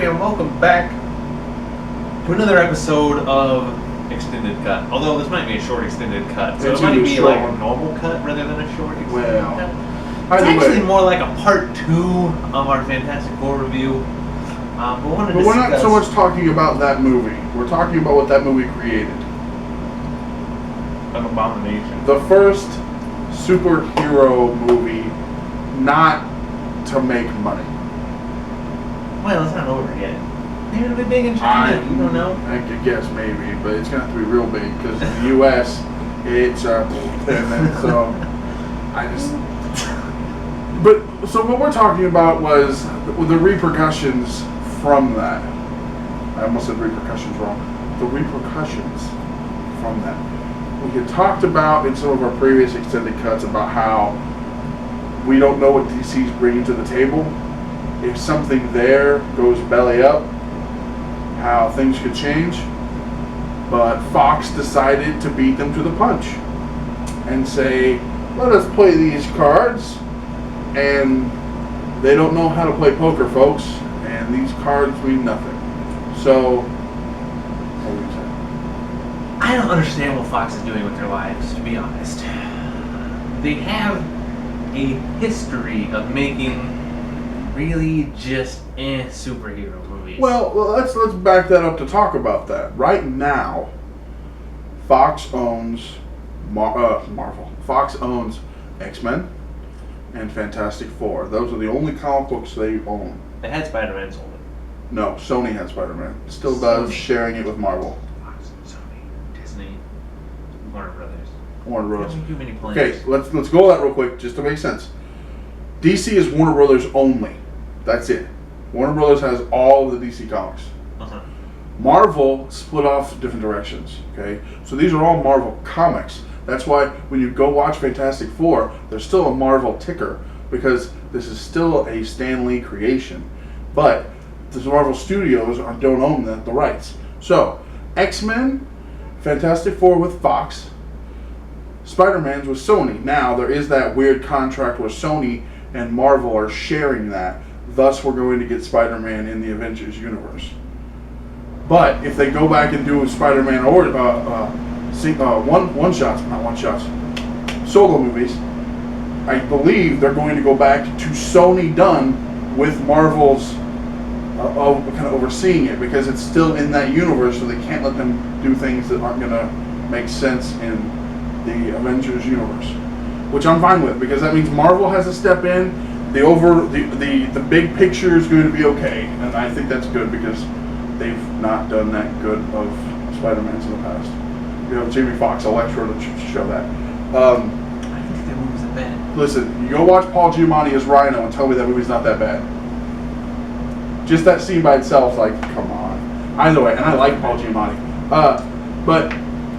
and welcome back to another episode of Extended Cut. Although this might be a short extended cut, so it might be like a normal cut rather than a short extended cut. It's actually more like a part 2 of our Fantastic Four review. But we're not so much talking about that movie. We're talking about what that movie created. An abomination. The first superhero movie not to make money. Well, it's not over yet. Maybe it'll be big in China. You don't know. I could guess maybe, but it's going to have to be real big because in the U.S. it's so I just. But so what we're talking about was the repercussions from that. I almost said repercussions wrong. The repercussions from that. We had talked about in some of our previous extended cuts about how we don't know what DC's bringing to the table. If something there goes belly up, how things could change. But Fox decided to beat them to the punch and say, let us play these cards. And they don't know how to play poker, folks. And these cards mean nothing. So, what would you say? I don't understand what Fox is doing with their lives, to be honest. They have a history of making really just superhero movies. Well, let's back that up to talk about that. Right now, Fox owns Marvel. Fox owns X-Men and Fantastic Four. Those are the only comic books they own. They had Spider-Man sold it. No, Sony had Spider-Man. Still does, sharing it with Marvel. Fox, Sony, Disney, Warner Brothers. Warner Brothers. Too many plans. Okay, let's go that real quick just to make sense. DC is Warner Brothers only. That's it. Warner Brothers has all of the DC comics. Uh-huh. Marvel split off different directions. Okay, so these are all Marvel comics. That's why when you go watch Fantastic Four, there's still a Marvel ticker because this is still a Stan Lee creation. But the Marvel Studios don't own the rights. So X-Men, Fantastic Four with Fox, Spider-Man's with Sony. Now there is that weird contract where Sony and Marvel are sharing that. Thus, we're going to get Spider-Man in the Avengers universe. But if they go back and do Spider-Man or one-shots, solo movies, I believe they're going to go back to Sony done with Marvel's kind of overseeing it because it's still in that universe, so they can't let them do things that aren't going to make sense in the Avengers universe. Which I'm fine with because that means Marvel has to step in. The big picture is going to be okay, and I think that's good because they've not done that good of Spider-Mans in the past. You have Jamie Foxx, Electro to show that. I didn't think that movie was that bad. Listen, you go watch Paul Giamatti as Rhino and tell me that movie's not that bad. Just that scene by itself, like, come on. Either way, and I like Paul Giamatti. But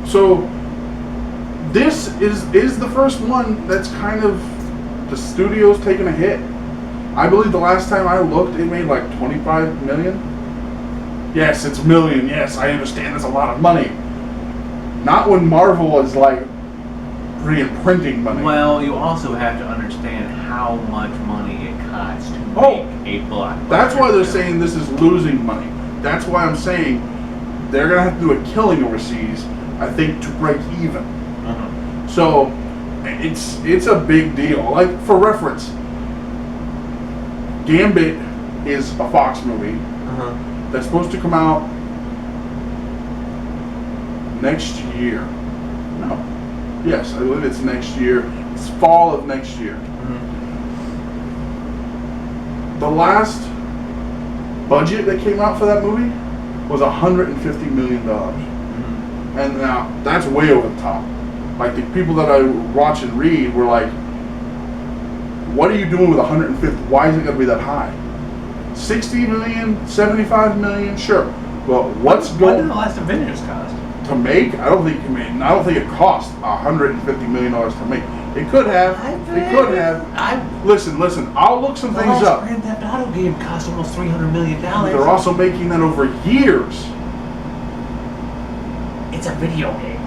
so this is the first one that's kind of the studio's taking a hit. I believe the last time I looked, it made like 25 million. Yes, it's million. Yes, I understand that's a lot of money. Not when Marvel is like printing money. Well, you also have to understand how much money it costs to make a blockbuster. That's why they're saying this is losing money. That's why I'm saying they're gonna have to do a killing overseas, I think, to break even. Uh-huh. So it's a big deal. Like for reference, Gambit is a Fox movie that's supposed to come out next year. No. Yes, I believe it's next year. It's fall of next year. Mm-hmm. The last budget that came out for that movie was $150 million. Mm-hmm. And now that's way over the top. Like the people that I watch and read were like, what are you doing with 150? Why is it going to be that high? 60 million, 75 million, sure. Well, What did the last Avengers cost? To make? I don't think it cost $150 million to make. It could have. It could have. Listen. I'll look some things up. The Grand Theft Auto game cost almost $300 million. They're also making that over years. It's a video game.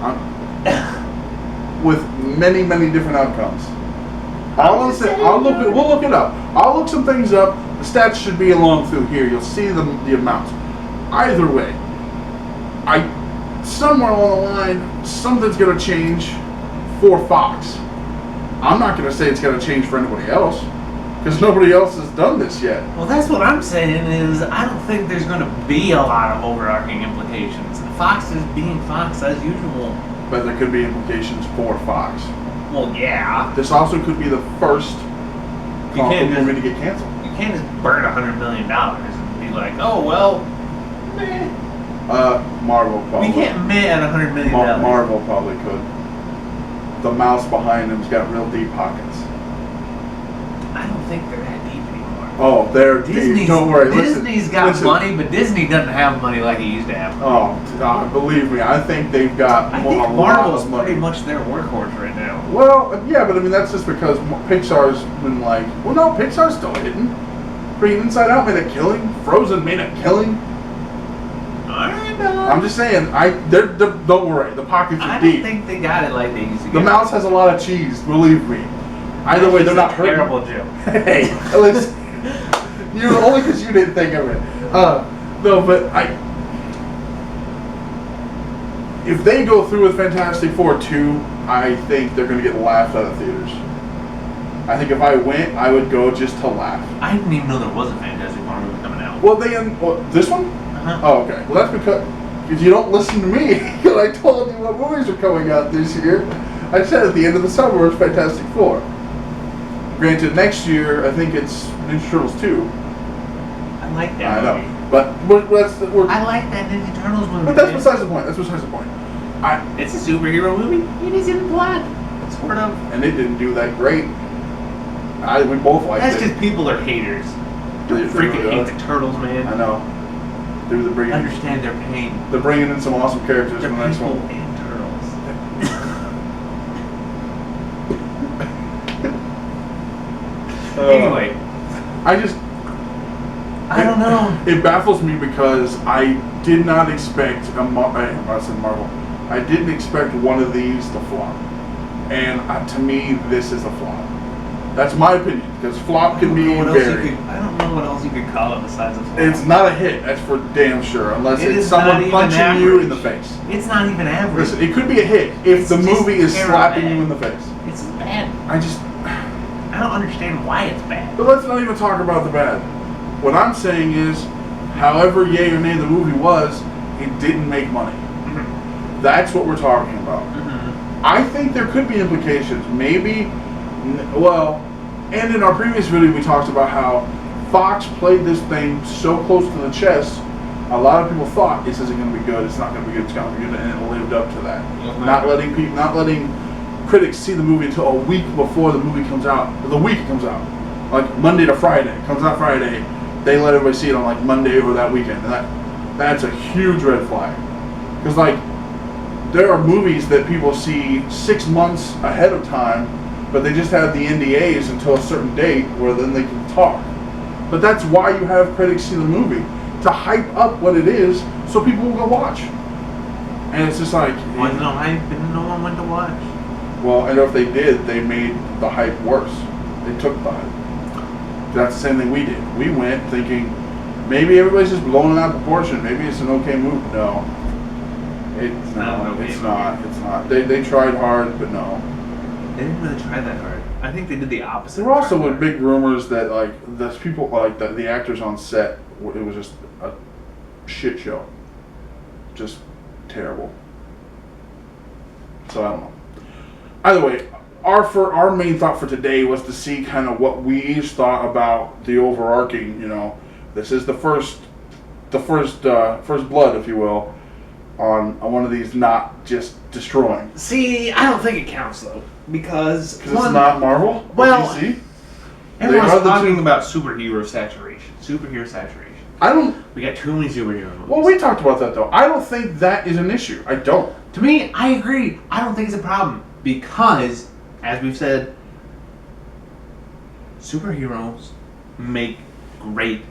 With many different outcomes. We'll look it up. I'll look some things up. The stats should be along through here. You'll see the amounts. Either way, somewhere along the line, something's going to change for Fox. I'm not going to say it's going to change for anybody else, because nobody else has done this yet. Well, that's what I'm saying is I don't think there's going to be a lot of overarching implications. Fox is being Fox as usual. But there could be implications for Fox. Well, yeah. This also could be the first movie to get canceled. You can't just burn $100 million and be like, oh, well, meh. Marvel probably. We can't meh at $100 million. Marvel probably could. The mouse behind him's got real deep pockets. I don't think they're that deep anymore. Oh, they're deep. Don't worry. Disney's got money, but Disney doesn't have money like it used to have. Oh, believe me, I think they've got I think Marvel's pretty much their workhorse right now. Well, yeah, but I mean, that's just because Pixar's been like, well, no, Pixar's still hitting. Freaking Inside Out made a killing. Frozen made a killing. I'm just saying, don't worry, the pockets are deep. I don't think they got it like they used to get. The mouse has a lot of cheese, believe me. Either way, they're not hurting. Terrible joke. Hey, listen, only because you didn't think of it. No, but if they go through with Fantastic Four 2, I think they're going to get laughed out of theaters. I think if I went, I would go just to laugh. I didn't even know there was a Fantastic Four movie coming out. Well, this one? Uh-huh. Oh, okay. Well, that's because you don't listen to me. Because I told you what movies are coming out this year. I said at the end of the summer it's Fantastic Four. Granted, next year I think it's Ninja Turtles 2. I like that movie. I know, but I like that Ninja Turtles movie. But that's besides the point. It's a superhero movie. It is in blood. Sort of. And it didn't do that great. We both liked it. That's because people are haters. They freaking hate the Turtles, man. I know. I understand their pain. They're bringing in some awesome characters in the next one. And turtles. Anyway, I don't know. It baffles me because I did not expect Marvel. I didn't expect one of these to flop, and to me, this is a flop. That's my opinion, because flop can be varied. I don't know what else you could call it besides a flop. It's not a hit, that's for damn sure, unless it's someone punching you in the face. It's not even average. Listen, it could be a hit if the movie is slapping you in the face. It's bad. I don't understand why it's bad. But let's not even talk about the bad. What I'm saying is, however yay or nay the movie was, it didn't make money. Mm-hmm. That's what we're talking about. Mm-hmm. I think there could be implications. Maybe, and in our previous video we talked about how Fox played this thing so close to the chest, a lot of people thought this isn't going to be good, it's not going to be good, it's going to be good, and it lived up to that. Mm-hmm. Not letting critics see the movie until a week before the movie comes out, or the week it comes out. Like Monday to Friday. It comes out Friday. They let everybody see it on like Monday or that weekend. And that's a huge red flag. Because there are movies that people see 6 months ahead of time, but they just have the NDAs until a certain date where then they can talk. But that's why you have critics see the movie, to hype up what it is so people will go watch. And it's just like... Wasn't no hype and no one went to watch. Well, and if they did, they made the hype worse. They took the hype. That's the same thing we did. We went thinking, maybe everybody's just blowing it out of proportion. Maybe it's an okay movie. No. It's not. They tried hard, but no. They didn't really try that hard. I think they did the opposite. There were also big rumors that the people, the actors on set, it was just a shit show. Just terrible. So I don't know. Either way, our main thought for today was to see kind of what we each thought about the overarching. This is the first blood, if you will, on one of these not just destroying. See, I don't think it counts though because it's not Marvel. Well, DC. Everyone's talking about superhero saturation. We got too many superhero movies. Well, we talked about that though. I don't think that is an issue. I don't. To me, I agree. I don't think it's a problem because, as we've said, superheroes make great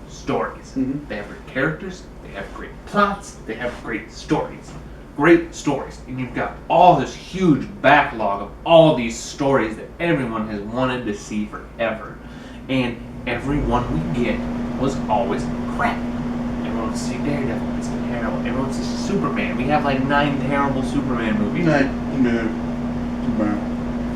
stories. Mm-hmm. They have great characters. They have great plots. They have great stories. Great stories. And you've got all this huge backlog of all these stories that everyone has wanted to see forever. And every one we get was always crap. Everyone wants to see Daredevil, it's terrible. Everyone wants to see Superman. We have like 9 terrible Superman movies.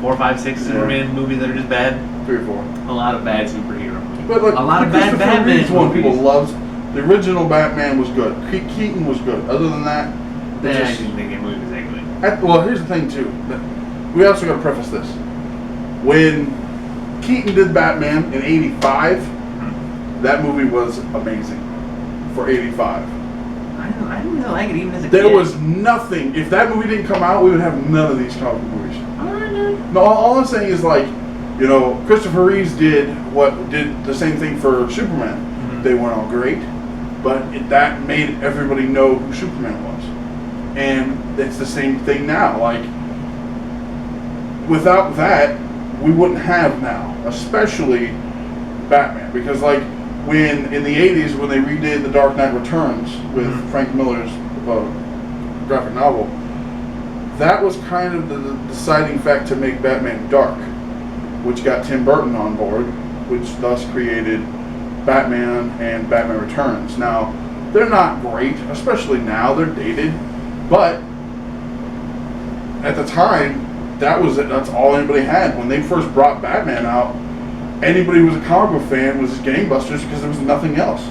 4, 5, 6 Superman movies that are just bad. 3 or 4. A lot of bad superhero movies. But like, a lot of bad Batman movies. One people loved. The original Batman was good. Keaton was good. Other than that, I didn't think that movie was that good. Well, here's the thing too. We also got to preface this. When Keaton did Batman in '85, that movie was amazing. For '85. I didn't really like it even as a kid. There was nothing. If that movie didn't come out, we would have none of these comic movies. No, all I'm saying is like, you know, Christopher Reeves did the same thing for Superman. Mm-hmm. They weren't all great, but that made everybody know who Superman was. And it's the same thing now. Like, without that, we wouldn't have now, especially Batman, because like when in the '80s when they redid The Dark Knight Returns with mm-hmm. Frank Miller's graphic novel. That was kind of the deciding fact to make Batman dark, which got Tim Burton on board, which thus created Batman and Batman Returns. Now, they're not great, especially now, they're dated, but at the time, that's all anybody had. When they first brought Batman out, anybody who was a comic book fan was gangbusters because there was nothing else.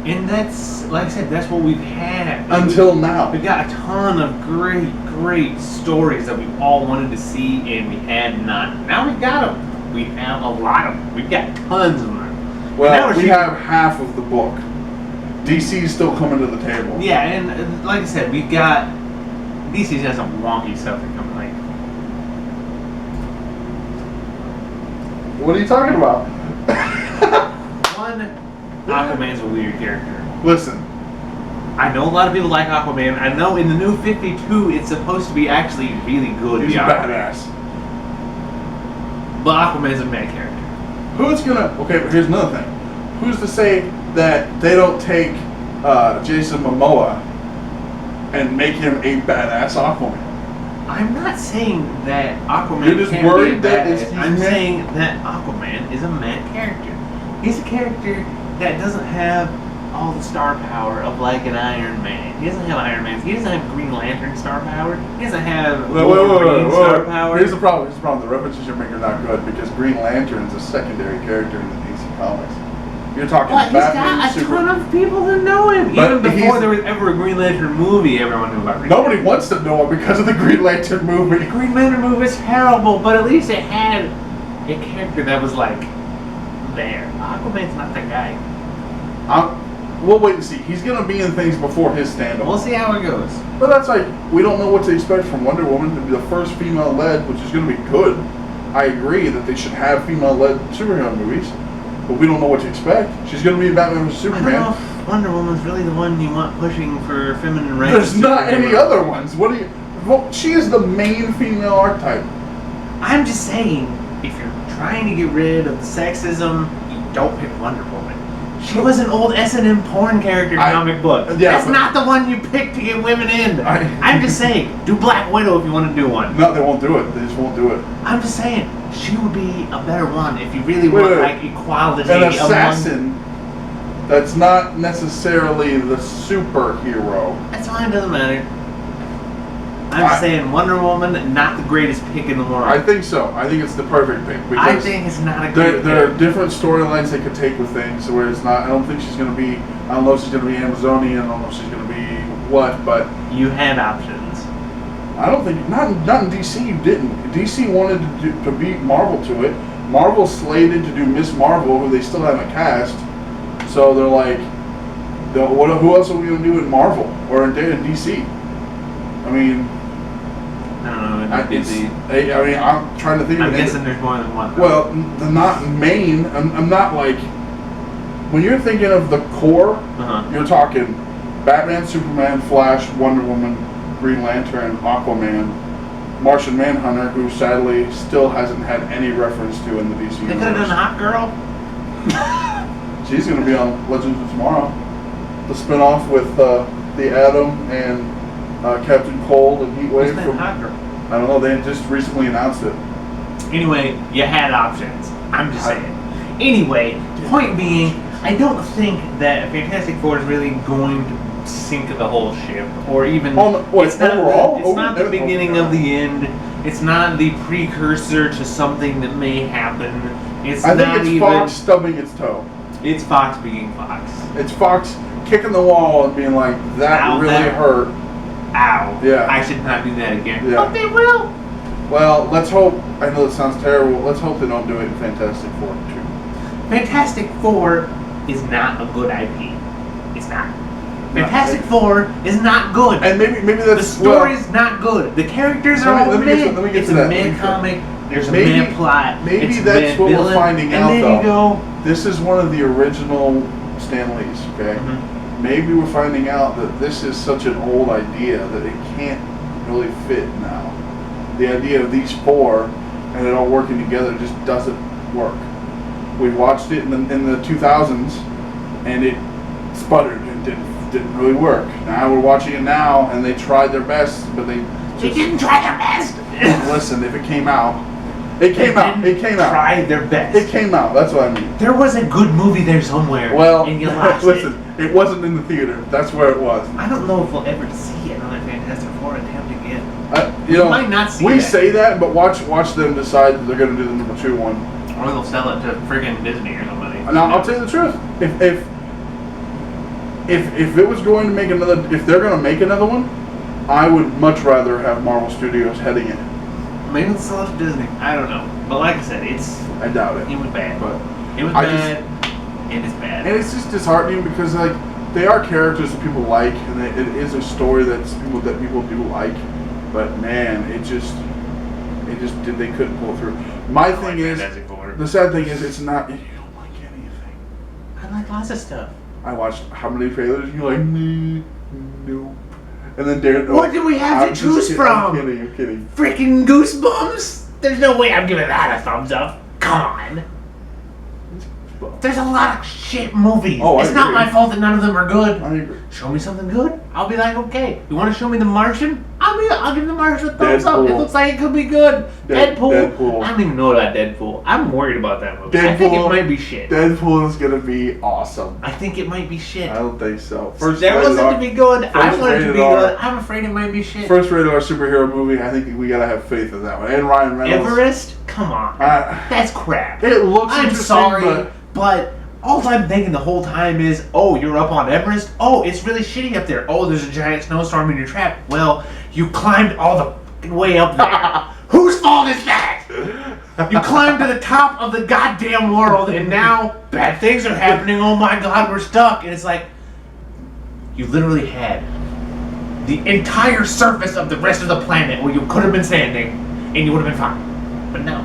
And that's, like I said, that's what we've had. Until now. We've got a ton of great stories that we all wanted to see, and we had none. Now we've got them. We have a lot of them. We've got tons of them. Well, we have half of the book. DC's still coming to the table. Yeah, and like I said, we've got... DC's got some wonky stuff that come like... What are you talking about? Aquaman's a weird character. Listen. I know a lot of people like Aquaman. I know in the new 52 it's supposed to be actually really good. He's badass. But Aquaman's a mad character. Who's gonna... Okay, but here's another thing. Who's to say that they don't take Jason Momoa and make him a badass Aquaman? I'm not saying that Aquaman You're just can't worried be a that badass. I'm saying that Aquaman is a mad character. He's a character that doesn't have all the star power of like an Iron Man. He doesn't have Iron Man. He doesn't have Green Lantern star power. He doesn't have Wolverine star power. Here's the problem. The references you're making are not good because Green Lantern is a secondary character in the DC Comics. You're talking Batman, he's got a ton of people that know him. But even before there was ever a Green Lantern movie, everyone knew about Green Lantern. Nobody wants to know him because of the Green Lantern movie. The Green Lantern movie is terrible, but at least it had a character that was like there. Aquaman's not that guy. We'll wait and see. He's going to be in things before his stand-up. We'll see how it goes. But that's like, we don't know what to expect from Wonder Woman to be the first female-led, which is going to be good. I agree that they should have female-led superhero movies, but we don't know what to expect. She's going to be Batman vs Superman. I don't know if Wonder Woman's really the one you want pushing for feminine rights. There's not any other ones. What do you... Well, she is the main female archetype. I'm just saying, if you're trying to get rid of the sexism, you don't pick Wonder Woman. She was an old S&M porn character comic book. Yeah, that's not the one you picked to get women in. I'm just saying, do Black Widow if you want to do one. No, they won't do it. They just won't do it. I'm just saying, she would be a better one if you really want like equality. An assassin that's not necessarily the superhero. That's fine, doesn't matter. I'm saying Wonder Woman, not the greatest pick in the world. I think so. I think it's the perfect pick. I think it's not a great pick. There are different storylines they could take with things where it's not... I don't think she's going to be... I don't know if she's going to be Amazonian. I don't know if she's going to be what, but... You had options. I don't think... Not in DC, you didn't. DC wanted to beat Marvel to it. Marvel slated to do Miss Marvel, who they still haven't cast. So they're like... Who else are we going to do in Marvel? Or in DC? I mean... I don't know. I'm trying to think of I'm guessing there's more than one. Well, the not main. I'm not like... When you're thinking of the core, you're talking Batman, Superman, Flash, Wonder Woman, Green Lantern, Aquaman, Martian Manhunter, who sadly still hasn't had any reference to in the DC universe. They could have done Hot Girl. She's going to be on Legends of Tomorrow. The spinoff with the Atom and Captain Cold and Heatwave from... I don't know, they just recently announced it. Anyway, you had options. I'm just saying. Anyway, point being, I don't think that Fantastic Four is really going to sink the whole ship, or even it's not the beginning of the end. It's not the precursor to something that may happen. I think it's Fox stubbing its toe. It's Fox being Fox. It's Fox kicking the wall and being like, that really hurt. Ow. Yeah. I should not do that again. Yeah. But they will. Well, let's hope. I know it sounds terrible. Let's hope they don't do it in Fantastic Four 2. Fantastic Four is not a good IP. It's not. Fantastic Four is not good. And maybe that's the story's not good. The characters are all mid. Let me get it's to that. It's a mid comic. There's a mid plot. Maybe it's that's what we're finding out, and then you go. This is one of the original Stan Lees. Okay. Mm-hmm. Maybe we're finding out that this is such an old idea that it can't really fit now. The idea of these four and it all working together just doesn't work. We watched it in the 2000s, and it sputtered and didn't really work. Now we're watching it now, and they tried their best, but they didn't try their best. Listen, if it came out, it came out. Tried their best. It came out. That's what I mean. There was a good movie there somewhere. Well, and you lost listen, it wasn't in the theater. That's where it was. I don't know if we'll ever see another Fantastic Four attempt again. You know, might not see we that. say that, but watch them decide that they're going to do the number 2 one. Or they'll sell it to friggin' Disney or somebody. Now, I'll tell you the truth. If it was going to make another, if they're going to make another one, I would much rather have Marvel Studios heading it. Maybe they'll sell it to Disney. I don't know. But like I said, I doubt it. It was bad. But it was bad. And it's bad. And it's just disheartening because like they are characters that people like, and it is a story that people do like. But man, they couldn't pull through. My thing is, the sad thing is, it's not. You don't like anything. I like lots of stuff. I watched how many trailers? You like me? Nope. And then Darren. What do we have to choose from? I'm kidding. Freaking Goosebumps? There's no way I'm giving that a thumbs up. Come on. There's a lot of shit movies. It's not my fault that none of them are good. I agree. Show me something good. I'll be like, okay. You want to show me The Martian? I'll give The Martian a thumbs up. It looks like it could be good. Deadpool. I don't even know about Deadpool. I'm worried about that movie. I think it might be shit. Deadpool is gonna be awesome. I think it might be shit. I don't think so. There wasn't to be good. I want it to be good. I'm afraid it might be shit. First rated R superhero movie. I think we gotta have faith in that one. And Ryan Reynolds. Everest? Come on. That's crap. It looks I'm interesting, sorry, but all I'm thinking the whole time is, oh, you're up on Everest? Oh, it's really shitty up there. Oh, there's a giant snowstorm and you're trapped. Well, you climbed all the way up there. Whose fault is that? You climbed to the top of the goddamn world and now bad things are happening. Oh my god, we're stuck. And it's like, you literally had the entire surface of the rest of the planet where you could have been standing and you would have been fine. But no,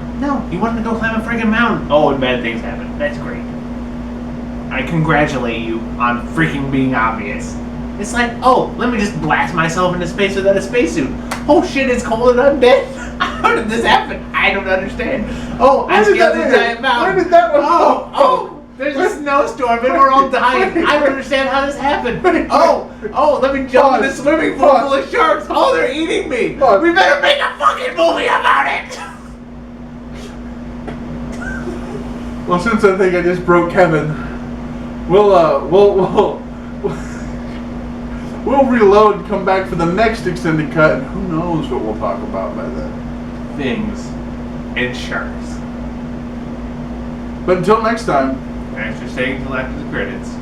you wanted to go climb a friggin' mountain. Oh, and bad things happen. That's great. I congratulate you on freaking being obvious. It's like, oh, let me just blast myself into space without a spacesuit. Oh shit, it's cold and I'm dead. How did this happen? I don't understand. Oh, I scaled the giant mountain. Where did that one go? There's a snowstorm and we're all dying. I don't understand how this happened. Oh, let me jump in the swimming pool full of sharks. Oh, they're eating me. We better make a fucking movie about it. Well, since I think I just broke Kevin, we'll reload and come back for the next extended cut, and who knows what we'll talk about by then. Things and sharks. But until next time. Thanks for staying until after the credits.